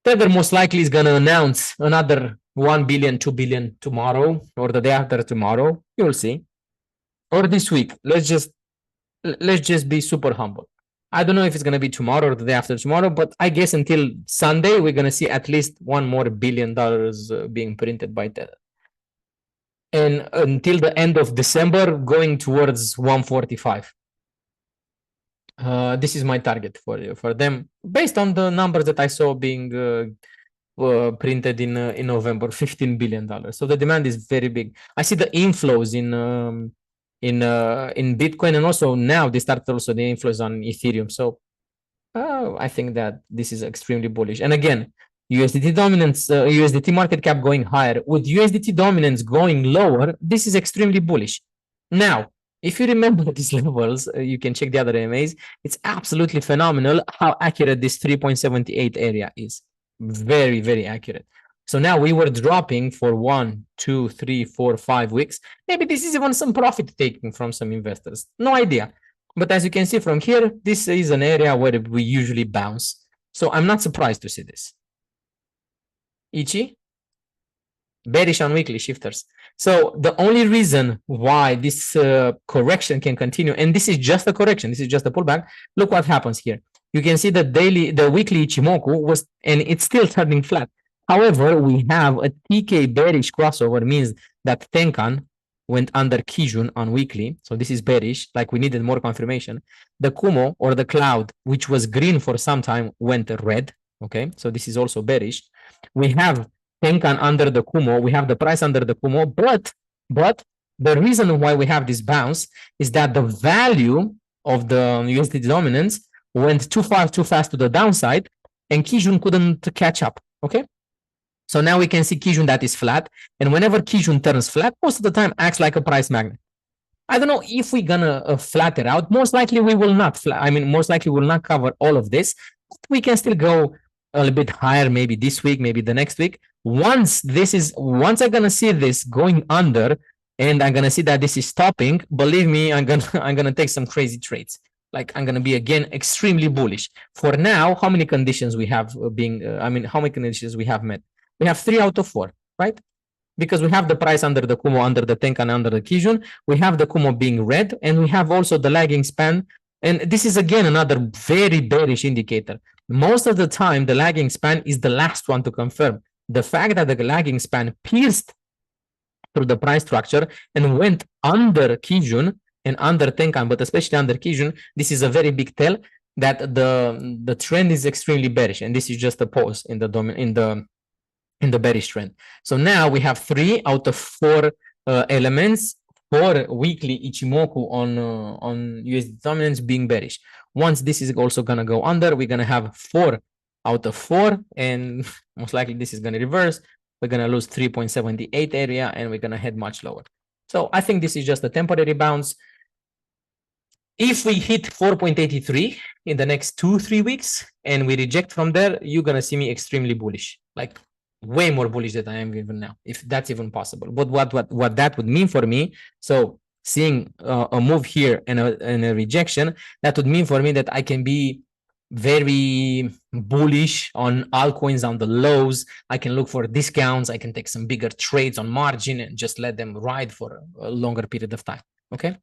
Tether most likely is going to announce another 1 billion, 2 billion tomorrow or the day after tomorrow. You'll see. Or this week. Let's just be super humble. I don't know if it's going to be tomorrow or the day after tomorrow, but I guess until Sunday, we're going to see at least $1 more billion being printed by Tether. And until the end of December, going towards 145. This is my target for them, based on the numbers that I saw being printed in November, $15 billion. So the demand is very big. I see the inflows in Bitcoin, and also now they started also the inflows on Ethereum. So I think that this is extremely bullish. And again, USDT dominance, USDT market cap going higher with USDT dominance going lower. This is extremely bullish. Now, if you remember these levels, you can check the other AMAs. It's absolutely phenomenal how accurate this 3.78 area is. Very, very accurate. So now we were dropping for 1, 2, 3, 4, 5 weeks. Maybe this is even some profit taking from some investors. No idea. But as you can see from here, this is an area where we usually bounce. So I'm not surprised to see this. Ichi? Bearish on weekly shifters. So the only reason why this correction can continue, and this is just a correction, this is just a pullback. Look what happens here. You can see the weekly Ichimoku was, and it's still turning flat. However, we have a TK bearish crossover, means that Tenkan went under Kijun on weekly. So this is bearish, like we needed more confirmation. The Kumo, or the cloud, which was green for some time, went red. Okay, so this is also bearish. We have Tenkan under the Kumo, we have the price under the Kumo, but the reason why we have this bounce is that the value of the USDT dominance went too fast to the downside, and Kijun couldn't catch up. Okay, so now we can see Kijun that is flat, and whenever Kijun turns flat, most of the time acts like a price magnet. I don't know if we're gonna flatten out. Most likely we will not. Most likely we will not cover all of this. We can still go a little bit higher, maybe this week, maybe the next week. Once I'm gonna see this going under, and I'm gonna see that this is stopping, believe me, I'm gonna take some crazy trades. Like, I'm gonna be again extremely bullish. For now, how many conditions we have how many conditions we have met? We have 3 out of 4, right? Because we have the price under the Kumo, under the Tenkan, under the Kijun. We have the Kumo being red, and we have also the lagging span. And this is again another very bearish indicator. Most of the time, the lagging span is the last one to confirm. The fact that the lagging span pierced through the price structure and went under Kijun and under Tenkan, but especially under Kijun, this is a very big tell that the trend is extremely bearish, and this is just a pause in the bearish trend. So now we have 3 out of 4 elements for weekly Ichimoku on USD dominance being bearish. Once this is also gonna go under, we're gonna have 4 out of 4, and most likely this is gonna reverse. We're gonna lose 3.78 area, and we're gonna head much lower. So I think this is just a temporary bounce. If we hit 4.83 in the next 2-3 weeks and we reject from there, you're gonna see me extremely bullish, like way more bullish than I am even now, if that's even possible. But what that would mean for me, so seeing a move here and a rejection, that would mean for me that I can be very bullish on altcoins on the lows. I can look for discounts. I can take some bigger trades on margin and just let them ride for a longer period of time. Okay,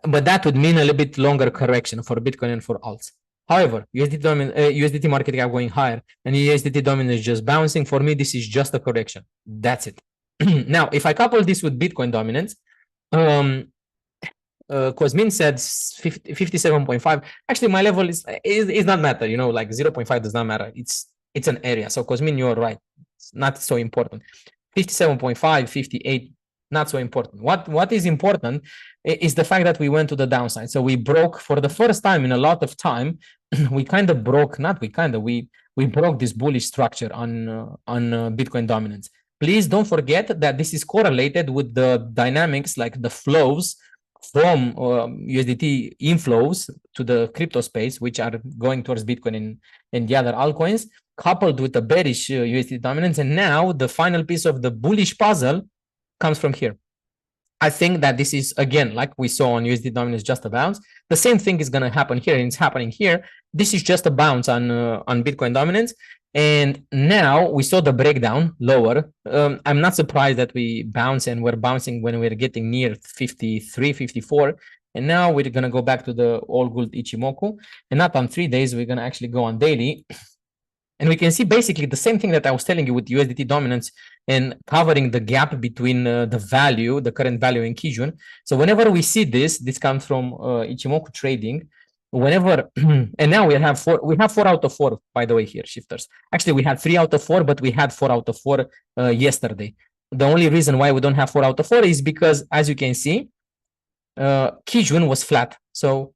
but that would mean a little bit longer correction for Bitcoin and for alts. However, USDT market cap going higher and USDT dominance just bouncing, for me this is just a correction. That's it. Now, if I couple this with Bitcoin dominance, Cosmin said 57.5. Actually, my level is not matter, you know, like 0.5 does not matter. It's an area. So Cosmin, you're right. It's not so important. 57.5, 58, not so important. What is important is the fact that we went to the downside. So we broke for the first time in a lot of time. We kind of broke, we broke this bullish structure on Bitcoin dominance. Please don't forget that this is correlated with the dynamics, like the flows from USDT inflows to the crypto space, which are going towards Bitcoin and the other altcoins, coupled with the bearish USDT dominance. And now the final piece of the bullish puzzle comes from here. I think that this is, again, like we saw on USDT dominance, just a bounce. The same thing is going to happen here, and it's happening here. This is just a bounce on Bitcoin dominance. And now we saw the breakdown lower. I'm not surprised that we bounce and we're bouncing when we're getting near 53, 54. And now we're going to go back to the all good Ichimoku. And not on 3 days, we're going to actually go on daily. And we can see basically the same thing that I was telling you with USDT dominance and covering the gap between the value, the current value in Kijun. So whenever we see this comes from Ichimoku trading. Whenever and now we have 4 out of 4, by the way, here shifters. Actually, we had 3 out of 4, but we had 4 out of 4 yesterday. The only reason why we don't have 4 out of 4 is because, as you can see, Kijun was flat. So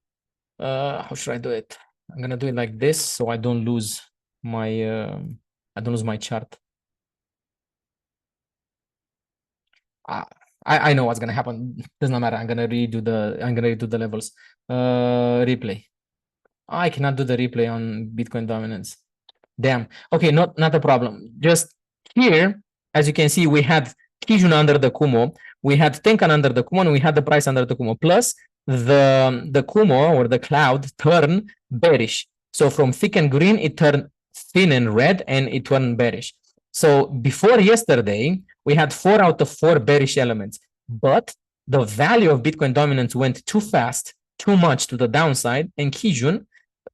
how should I do it? I'm gonna do it like this so I don't lose my chart. I know what's gonna happen. Does not matter. I'm gonna redo the levels. Replay. I cannot do the replay on Bitcoin dominance. Damn. Okay, not a problem. Just here, as you can see, we had Kijun under the Kumo, we had Tenkan under the Kumo, and we had the price under the Kumo. Plus the Kumo or the cloud turned bearish. So from thick and green, it turned thin and red, and it turned bearish. So before yesterday, we had 4 out of 4 bearish elements, but the value of Bitcoin dominance went too fast, too much to the downside, and Kijun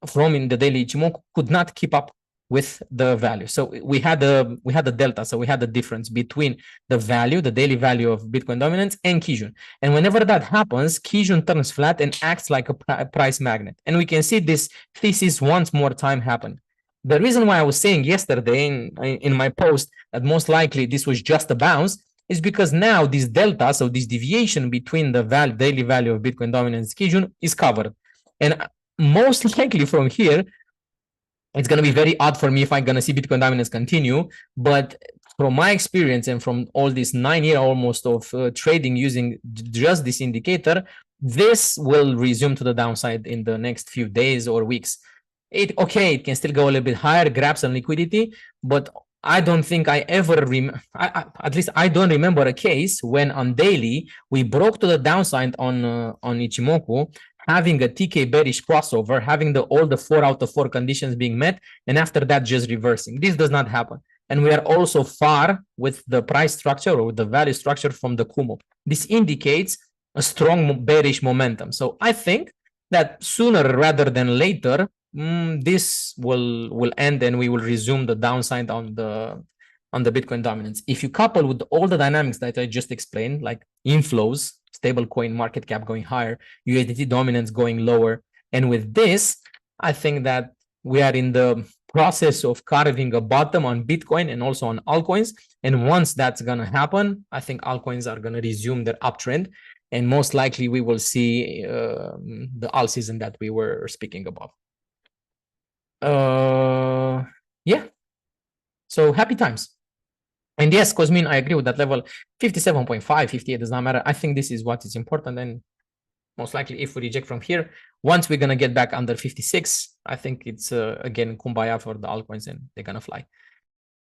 from in the daily Ichimoku could not keep up with the value. So we had the delta. So we had the difference between the value, the daily value of Bitcoin dominance and Kijun. And whenever that happens, Kijun turns flat and acts like a price magnet. And we can see this thesis once more time happen. The reason why I was saying yesterday in my post that most likely this was just a bounce is because now this delta, so this deviation between the daily value of Bitcoin dominance and Kijun is covered. And most likely from here, it's going to be very odd for me if I'm going to see Bitcoin dominance continue. But from my experience and from all this 9 years almost of trading using just this indicator, this will resume to the downside in the next few days or weeks. It can still go a little bit higher, grab some liquidity, but I don't think I ever at least I don't remember a case when on daily we broke to the downside on Ichimoku, having a TK bearish crossover, having all the 4 out of 4 conditions being met, and after that just reversing. This does not happen. And we are also far with the price structure or with the value structure from the Kumo. This indicates a strong bearish momentum. So I think that sooner rather than later, this will end and we will resume the downside on the Bitcoin dominance. If you couple with all the dynamics that I just explained, like inflows, stablecoin market cap going higher, USDT dominance going lower, and with this, I think that we are in the process of carving a bottom on Bitcoin and also on altcoins. And once that's gonna happen, I think altcoins are gonna resume their uptrend, and most likely we will see the alt season that we were speaking about. Yeah. So happy times. And yes, Cosmin, I agree with that level. 57.5, 58 does not matter. I think this is what is important. And most likely, if we reject from here, once we're going to get back under 56, I think it's again kumbaya for the altcoins and they're going to fly.